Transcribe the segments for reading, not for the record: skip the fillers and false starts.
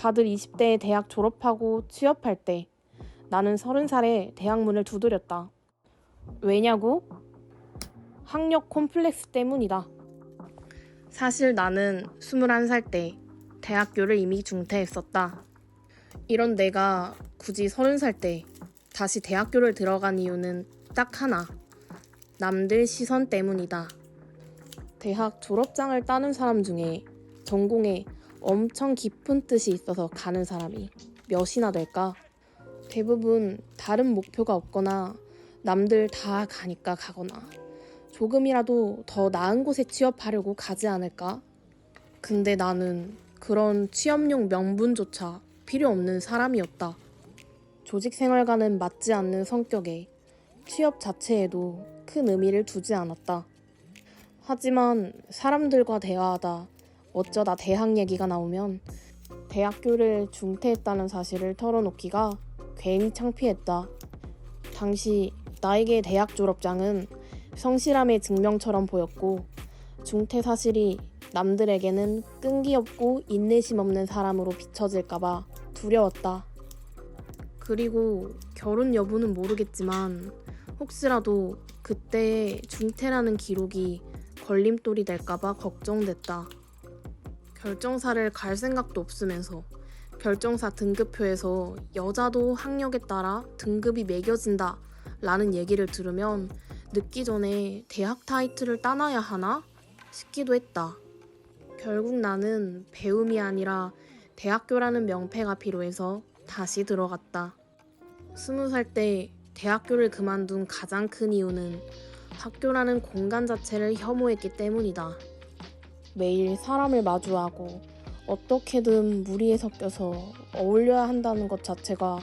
다들 20대에 대학 졸업하고 취업할 때 나는 30살에 대학 문을 두드렸다. 왜냐고? 학력 콤플렉스 때문이다. 사실 나는 21살 때 대학교를 이미 중퇴했었다. 이런 내가 굳이 30살 때 다시 대학교를 들어간 이유는 딱 하나. 남들 시선 때문이다. 대학 졸업장을 따는 사람 중에 전공에 엄청 깊은 뜻이 있어서 가는 사람이 몇이나 될까? 대부분 다른 목표가 없거나 남들 다 가니까 가거나 조금이라도 더 나은 곳에 취업하려고 가지 않을까? 근데 나는 그런 취업용 명분조차 필요 없는 사람이었다. 조직 생활과는 맞지 않는 성격에 취업 자체에도 큰 의미를 두지 않았다. 하지만 사람들과 대화하다 어쩌다 대학 얘기가 나오면 대학교를 중퇴했다는 사실을 털어놓기가 괜히 창피했다. 당시 나에게 대학 졸업장은 성실함의 증명처럼 보였고 중퇴 사실이 남들에게는 끈기 없고 인내심 없는 사람으로 비춰질까봐 두려웠다. 그리고 결혼 여부는 모르겠지만 혹시라도 그때의 중퇴라는 기록이 걸림돌이 될까봐 걱정됐다. 결정사를 갈 생각도 없으면서 결정사 등급표에서 여자도 학력에 따라 등급이 매겨진다 라는 얘기를 들으면 늦기 전에 대학 타이틀을 따놔야 하나 싶기도 했다. 결국 나는 배움이 아니라 대학교라는 명패가 필요해서 다시 들어갔다. 20살 때 대학교를 그만둔 가장 큰 이유는 학교라는 공간 자체를 혐오했기 때문이다. 매일 사람을 마주하고 어떻게든 무리에 섞여서 어울려야 한다는 것 자체가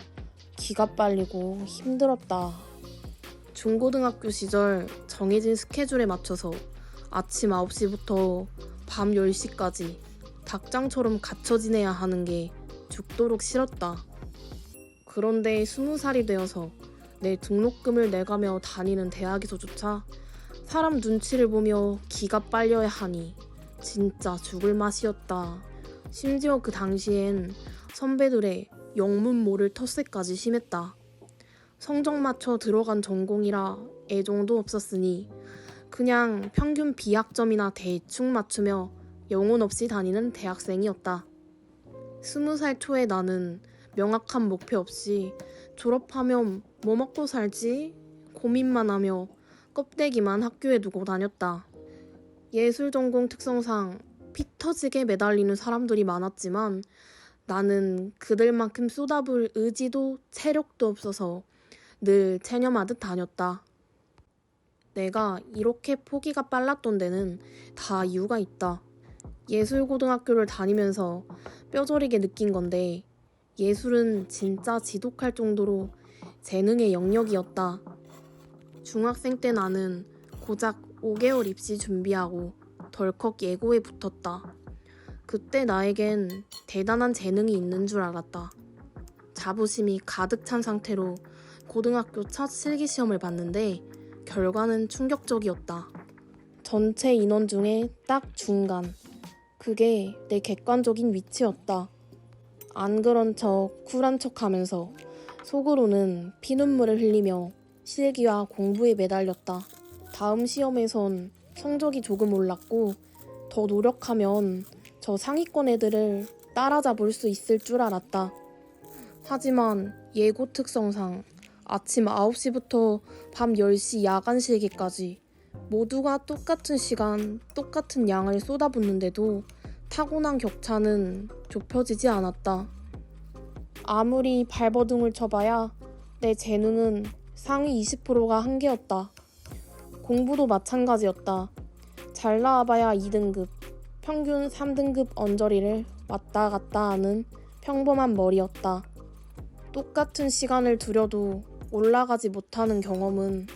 기가 빨리고 힘들었다. 중고등학교 시절 정해진 스케줄에 맞춰서 아침 9시부터 밤 10시까지 닭장처럼 갇혀 지내야 하는 게 죽도록 싫었다. 그런데 20살이 되어서 내 등록금을 내가며 다니는 대학에서조차 사람 눈치를 보며 기가 빨려야 하니 진짜 죽을 맛이었다. 심지어 그 당시엔 선배들의 영문모를 텃세까지 심했다. 성적 맞춰 들어간 전공이라 애정도 없었으니 그냥 평균 B학점이나 대충 맞추며 영혼 없이 다니는 대학생이었다. 20살 초에 나는 명확한 목표 없이 졸업하면 뭐 먹고 살지? 고민만 하며 껍데기만 학교에 두고 다녔다. 예술 전공 특성상 피 터지게 매달리는 사람들이 많았지만 나는 그들만큼 쏟아부을 의지도 체력도 없어서 늘 체념하듯 다녔다. 내가 이렇게 포기가 빨랐던 데는 다 이유가 있다. 예술고등학교를 다니면서 뼈저리게 느낀 건데 예술은 진짜 지독할 정도로 재능의 영역이었다. 중학생 때 나는 고작 5개월 입시 준비하고 덜컥 예고에 붙었다. 그때 나에겐 대단한 재능이 있는 줄 알았다. 자부심이 가득 찬 상태로 고등학교 첫 실기시험을 봤는데 결과는 충격적이었다. 전체 인원 중에 딱 중간. 그게 내 객관적인 위치였다. 안 그런 척 쿨한 척 하면서 속으로는 피눈물을 흘리며 실기와 공부에 매달렸다. 다음 시험에선 성적이 조금 올랐고 더 노력하면 저 상위권 애들을 따라잡을 수 있을 줄 알았다. 하지만 예고 특성상 아침 9시부터 밤 10시 야간 실기까지 모두가 똑같은 시간, 똑같은 양을 쏟아붓는데도 타고난 격차는 좁혀지지 않았다. 아무리 발버둥을 쳐봐야 내 재능은 상위 20%가 한계였다. 공부도 마찬가지였다. 잘 나와봐야 2등급, 평균 3등급 언저리를 왔다 갔다 하는 평범한 머리였다. 똑같은 시간을 들여도 올라가지 못하는 경험은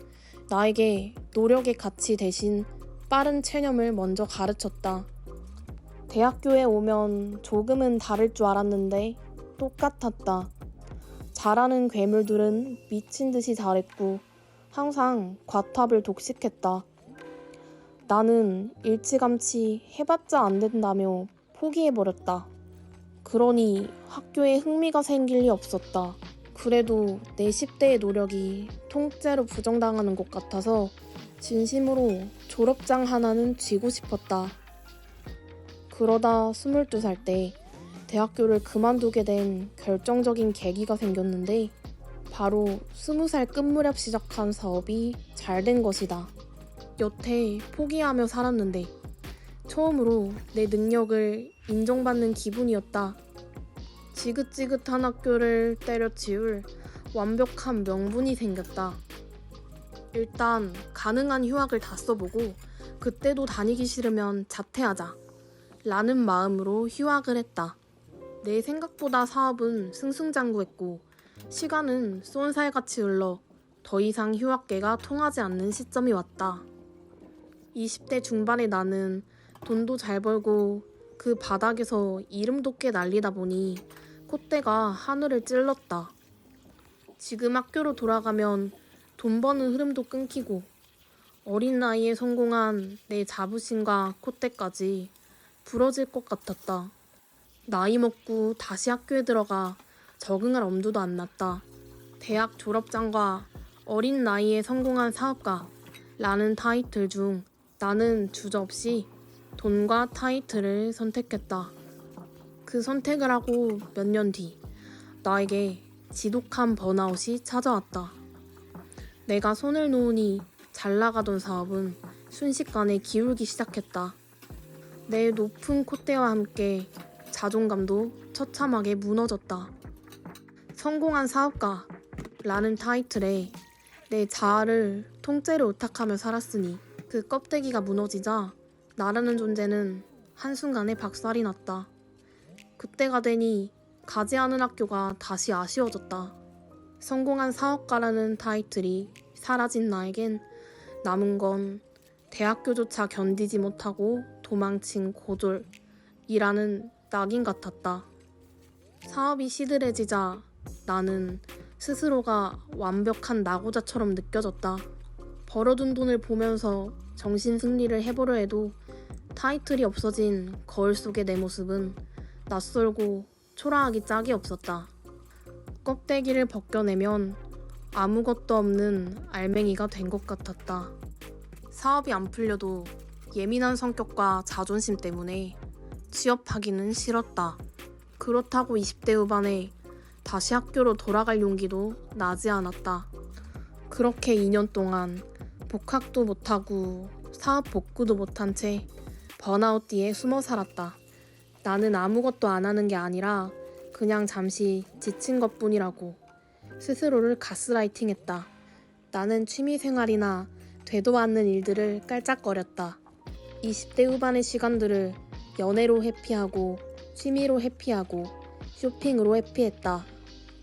나에게 노력의 가치 대신 빠른 체념을 먼저 가르쳤다. 대학교에 오면 조금은 다를 줄 알았는데 똑같았다. 잘하는 괴물들은 미친 듯이 잘했고 항상 과탑을 독식했다. 나는 일찌감치 해봤자 안 된다며 포기해버렸다. 그러니 학교에 흥미가 생길 리 없었다. 그래도 내 10대의 노력이 통째로 부정당하는 것 같아서 진심으로 졸업장 하나는 쥐고 싶었다. 그러다 22살 때 대학교를 그만두게 된 결정적인 계기가 생겼는데 바로 20살 끝 무렵 시작한 사업이 잘 된 것이다. 여태 포기하며 살았는데 처음으로 내 능력을 인정받는 기분이었다. 지긋지긋한 학교를 때려치울 완벽한 명분이 생겼다. 일단 가능한 휴학을 다 써보고 그때도 다니기 싫으면 자퇴하자 라는 마음으로 휴학을 했다. 내 생각보다 사업은 승승장구했고 시간은 쏜살같이 흘러 더 이상 휴학계가 통하지 않는 시점이 왔다. 20대 중반의 나는 돈도 잘 벌고 그 바닥에서 이름도 꽤 날리다 보니 콧대가 하늘을 찔렀다. 지금 학교로 돌아가면 돈 버는 흐름도 끊기고 어린 나이에 성공한 내 자부심과 콧대까지 부러질 것 같았다. 나이 먹고 다시 학교에 들어가 적응할 엄두도 안 났다. 대학 졸업장과 어린 나이에 성공한 사업가라는 타이틀 중 나는 주저없이 돈과 타이틀을 선택했다. 그 선택을 하고 몇 년 뒤 나에게 지독한 번아웃이 찾아왔다. 내가 손을 놓으니 잘 나가던 사업은 순식간에 기울기 시작했다. 내 높은 콧대와 함께 자존감도 처참하게 무너졌다. 성공한 사업가라는 타이틀에 내 자아를 통째로 의탁하며 살았으니 그 껍데기가 무너지자 나라는 존재는 한순간에 박살이 났다. 그때가 되니 가지 않은 학교가 다시 아쉬워졌다. 성공한 사업가라는 타이틀이 사라진 나에겐 남은 건 대학교조차 견디지 못하고 도망친 고졸이라는 낙인 같았다. 사업이 시들해지자 나는 스스로가 완벽한 낙오자처럼 느껴졌다. 벌어둔 돈을 보면서 정신승리를 해보려 해도 타이틀이 없어진 거울 속의 내 모습은 낯설고 초라하기 짝이 없었다. 껍데기를 벗겨내면 아무것도 없는 알맹이가 된 것 같았다. 사업이 안 풀려도 예민한 성격과 자존심 때문에 취업하기는 싫었다. 그렇다고 20대 후반에 다시 학교로 돌아갈 용기도 나지 않았다. 그렇게 2년 동안 복학도 못하고 사업 복구도 못한 채 번아웃 뒤에 숨어 살았다. 나는 아무것도 안 하는 게 아니라 그냥 잠시 지친 것뿐이라고 스스로를 가스라이팅했다. 나는 취미생활이나 되도 않는 일들을 깔짝거렸다. 20대 후반의 시간들을 연애로 회피하고 취미로 회피하고 쇼핑으로 회피했다.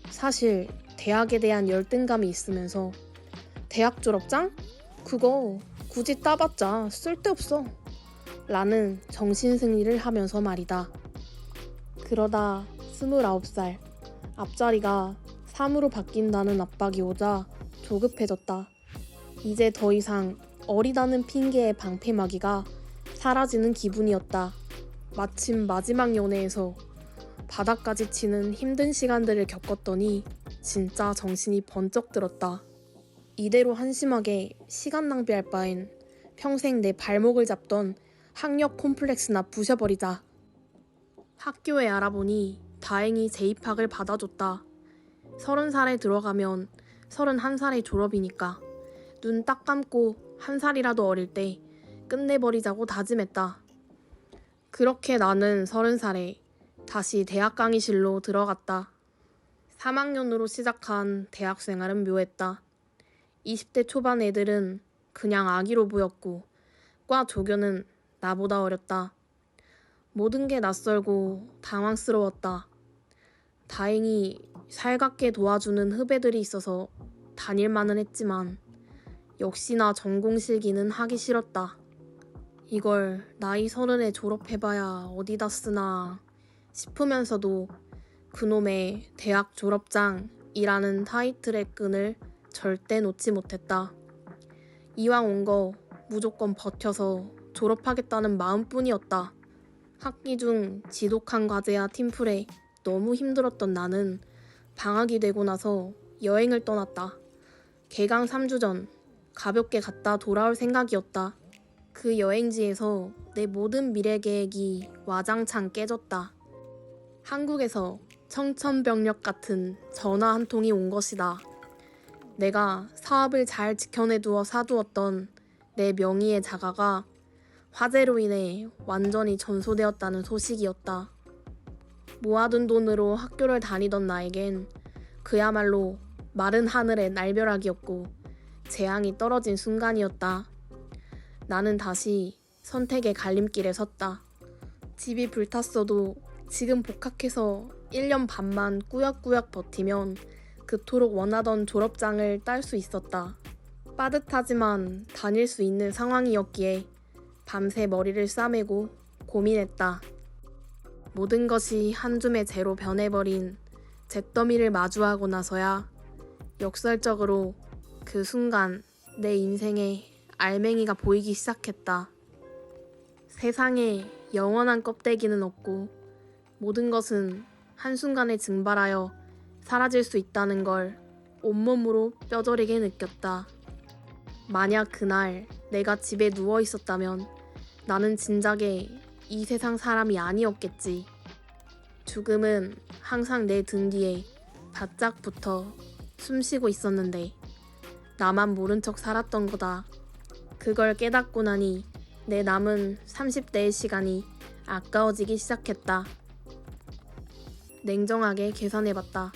사실 대학에 대한 열등감이 있으면서 대학 졸업장? 그거 굳이 따봤자 쓸데없어 라는 정신승리를 하면서 말이다. 그러다 29살 앞자리가 3으로 바뀐다는 압박이 오자 조급해졌다. 이제 더 이상 어리다는 핑계의 방패막이가 사라지는 기분이었다. 마침 마지막 연애에서 바닥까지 치는 힘든 시간들을 겪었더니 진짜 정신이 번쩍 들었다. 이대로 한심하게 시간 낭비할 바엔 평생 내 발목을 잡던 학력 콤플렉스나 부셔버리자. 학교에 알아보니 다행히 재입학을 받아줬다. 30살에 들어가면 31살의 졸업이니까 눈 딱 감고 1살이라도 어릴 때 끝내버리자고 다짐했다. 그렇게 나는 30살에 다시 대학 강의실로 들어갔다. 3학년으로 시작한 대학 생활은 묘했다. 20대 초반 애들은 그냥 아기로 보였고 과 조교는 나보다 어렸다. 모든 게 낯설고 당황스러웠다. 다행히 살갑게 도와주는 후배들이 있어서 다닐만은 했지만 역시나 전공 실기는 하기 싫었다. 이걸 나이 30에 졸업해봐야 어디다 쓰나 싶으면서도 그놈의 대학 졸업장이라는 타이틀의 끈을 절대 놓지 못했다. 이왕 온 거 무조건 버텨서 졸업하겠다는 마음뿐이었다. 학기 중 지독한 과제와 팀플에 너무 힘들었던 나는 방학이 되고 나서 여행을 떠났다. 개강 3주 전 가볍게 갔다 돌아올 생각이었다. 그 여행지에서 내 모든 미래 계획이 와장창 깨졌다. 한국에서 청천벽력 같은 전화 한 통이 온 것이다. 내가 사업을 잘 지켜내두어 사두었던 내 명의의 자가가 화재로 인해 완전히 전소되었다는 소식이었다. 모아둔 돈으로 학교를 다니던 나에겐 그야말로 마른 하늘의 날벼락이었고 재앙이 떨어진 순간이었다. 나는 다시 선택의 갈림길에 섰다. 집이 불탔어도 지금 복학해서 1년 반만 꾸역꾸역 버티면 그토록 원하던 졸업장을 딸 수 있었다. 빠듯하지만 다닐 수 있는 상황이었기에 밤새 머리를 싸매고 고민했다. 모든 것이 한 줌의 재로 변해버린 잿더미를 마주하고 나서야 역설적으로 그 순간 내 인생에 알맹이가 보이기 시작했다. 세상에 영원한 껍데기는 없고 모든 것은 한순간에 증발하여 사라질 수 있다는 걸 온몸으로 뼈저리게 느꼈다. 만약 그날 내가 집에 누워 있었다면 나는 진작에 이 세상 사람이 아니었겠지. 죽음은 항상 내 등 뒤에 바짝 붙어 숨쉬고 있었는데 나만 모른 척 살았던 거다. 그걸 깨닫고 나니 내 남은 30대의 시간이 아까워지기 시작했다. 냉정하게 계산해봤다.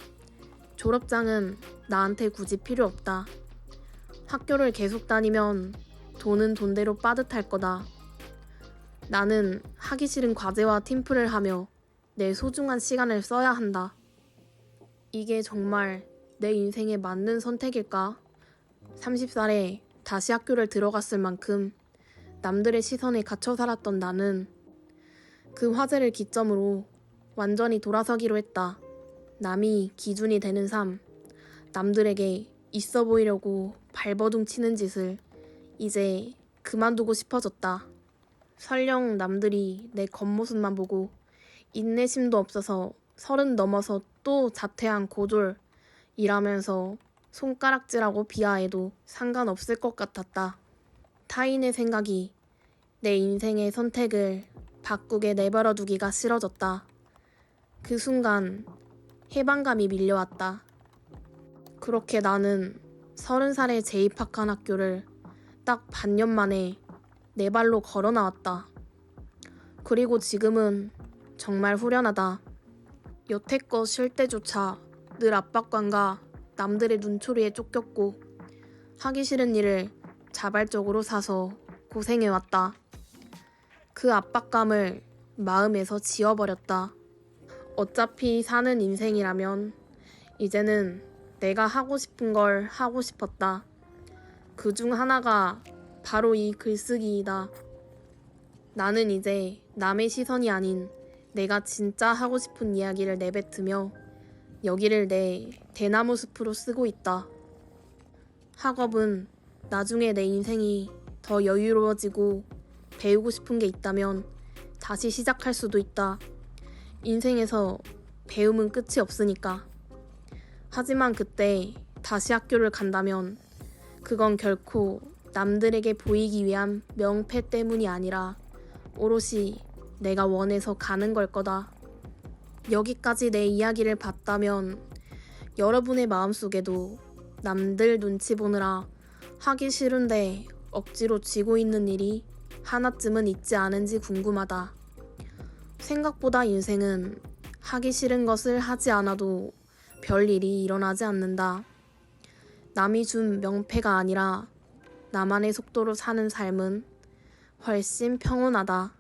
졸업장은 나한테 굳이 필요 없다. 학교를 계속 다니면 돈은 돈대로 빠듯할 거다. 나는 하기 싫은 과제와 팀플을 하며 내 소중한 시간을 써야 한다. 이게 정말 내 인생에 맞는 선택일까? 30살에 다시 학교를 들어갔을 만큼 남들의 시선에 갇혀 살았던 나는 그 화제를 기점으로 완전히 돌아서기로 했다. 남이 기준이 되는 삶, 남들에게 있어 보이려고 발버둥 치는 짓을 이제 그만두고 싶어졌다. 설령 남들이 내 겉모습만 보고 인내심도 없어서 30 넘어서 또 자퇴한 고졸 이라면서 손가락질하고 비하해도 상관없을 것 같았다. 타인의 생각이 내 인생의 선택을 바꾸게 내버려 두기가 싫어졌다. 그 순간 해방감이 밀려왔다. 그렇게 나는 30살에 재입학한 학교를 딱 반년 만에 내 발로 걸어 나왔다. 그리고 지금은 정말 후련하다. 여태껏 쉴 때조차 늘 압박감과 남들의 눈초리에 쫓겼고 하기 싫은 일을 자발적으로 사서 고생해왔다. 그 압박감을 마음에서 지워버렸다. 어차피 사는 인생이라면 이제는 내가 하고 싶은 걸 하고 싶었다. 그 중 하나가 바로 이 글쓰기이다. 나는 이제 남의 시선이 아닌 내가 진짜 하고 싶은 이야기를 내뱉으며 여기를 내 대나무 숲으로 쓰고 있다. 학업은 나중에 내 인생이 더 여유로워지고 배우고 싶은 게 있다면 다시 시작할 수도 있다. 인생에서 배움은 끝이 없으니까. 하지만 그때 다시 학교를 간다면 그건 결코 남들에게 보이기 위한 명패 때문이 아니라 오롯이 내가 원해서 가는 걸 거다. 여기까지 내 이야기를 봤다면 여러분의 마음속에도 남들 눈치 보느라 하기 싫은데 억지로 쥐고 있는 일이 하나쯤은 있지 않은지 궁금하다. 생각보다 인생은 하기 싫은 것을 하지 않아도 별 일이 일어나지 않는다. 남이 준 명패가 아니라 나만의 속도로 사는 삶은 훨씬 평온하다.